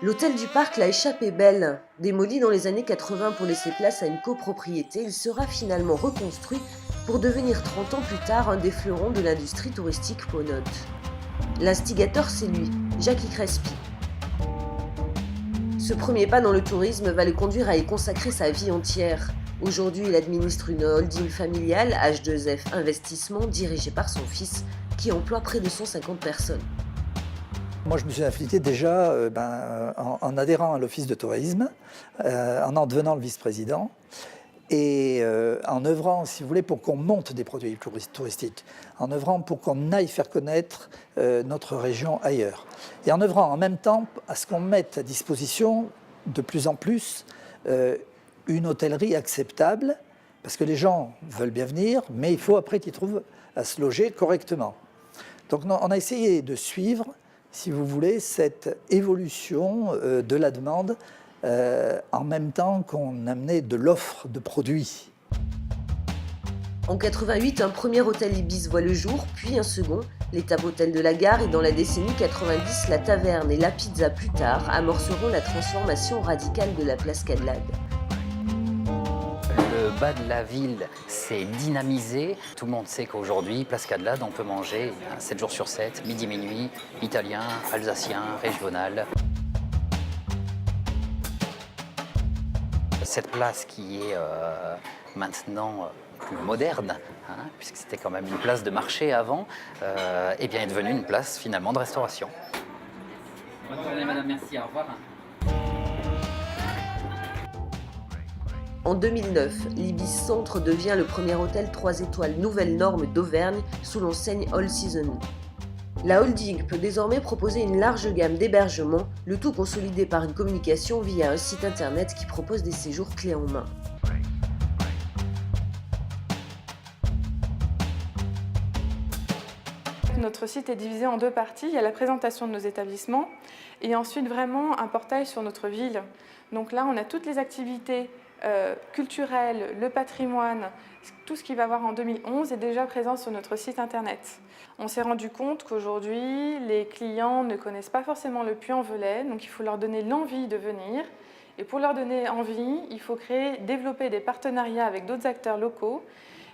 L'hôtel du Parc l'a échappé belle. Démoli dans les années 80 pour laisser place à une copropriété, il sera finalement reconstruit pour devenir 30 ans plus tard un des fleurons de l'industrie touristique ponote. L'instigateur, c'est lui, Jackie Crespi. Ce premier pas dans le tourisme va le conduire à y consacrer sa vie entière. Aujourd'hui, il administre une holding familiale, H2F Investissement, dirigée par son fils, qui emploie près de 150 personnes. Moi, je me suis affilié déjà en adhérant à l'Office de tourisme, en devenant le vice-président et en œuvrant, si vous voulez, pour qu'on monte des produits touristiques, en œuvrant pour qu'on aille faire connaître notre région ailleurs. Et en œuvrant en même temps à ce qu'on mette à disposition de plus en plus une hôtellerie acceptable, parce que les gens veulent bien venir, mais il faut après qu'ils trouvent à se loger correctement. Donc on a essayé de suivre, si vous voulez, cette évolution de la demande en même temps qu'on amenait de l'offre de produits. En 88, un premier hôtel Ibis voit le jour, puis un second, l'étape hôtel de la Gare, et dans la décennie 90, la Taverne et la Pizza plus tard amorceront la transformation radicale de la place Cadelade. Le bas de la ville s'est dynamisé. Tout le monde sait qu'aujourd'hui, place Cadelade, on peut manger 7 jours sur 7, midi, minuit, italien, alsacien, régional. Cette place qui est maintenant plus moderne, puisque c'était quand même une place de marché avant, eh bien est devenue une place finalement de restauration. Bonne journée madame, merci, au revoir. En 2009, l'Ibis Centre devient le premier hôtel 3 étoiles nouvelle norme d'Auvergne sous l'enseigne All Season. La holding peut désormais proposer une large gamme d'hébergements, le tout consolidé par une communication via un site internet qui propose des séjours clés en main. Notre site est divisé en deux parties. Il y a la présentation de nos établissements et ensuite vraiment un portail sur notre ville. Donc là, on a toutes les activités culturelles, le patrimoine, tout ce qu'il va y avoir en 2011 est déjà présent sur notre site internet. On s'est rendu compte qu'aujourd'hui, les clients ne connaissent pas forcément le Puy-en-Velay, donc il faut leur donner l'envie de venir. Et pour leur donner envie, il faut développer des partenariats avec d'autres acteurs locaux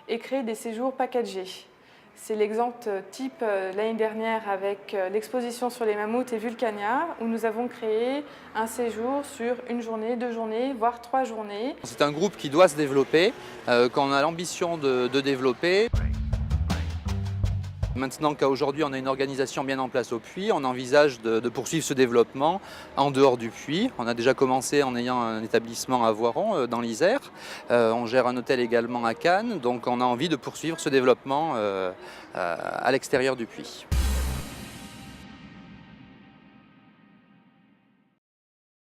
et créer des séjours packagés. C'est l'exemple type l'année dernière avec l'exposition sur les mammouths et Vulcania, où nous avons créé un séjour sur une journée, 2 journées, voire 3 journées. C'est un groupe qui doit se développer, qu'on a l'ambition de développer. Maintenant qu'aujourd'hui on a une organisation bien en place au Puy, on envisage de poursuivre ce développement en dehors du Puy. On a déjà commencé en ayant un établissement à Voiron, dans l'Isère. On gère un hôtel également à Cannes, donc on a envie de poursuivre ce développement à l'extérieur du Puy.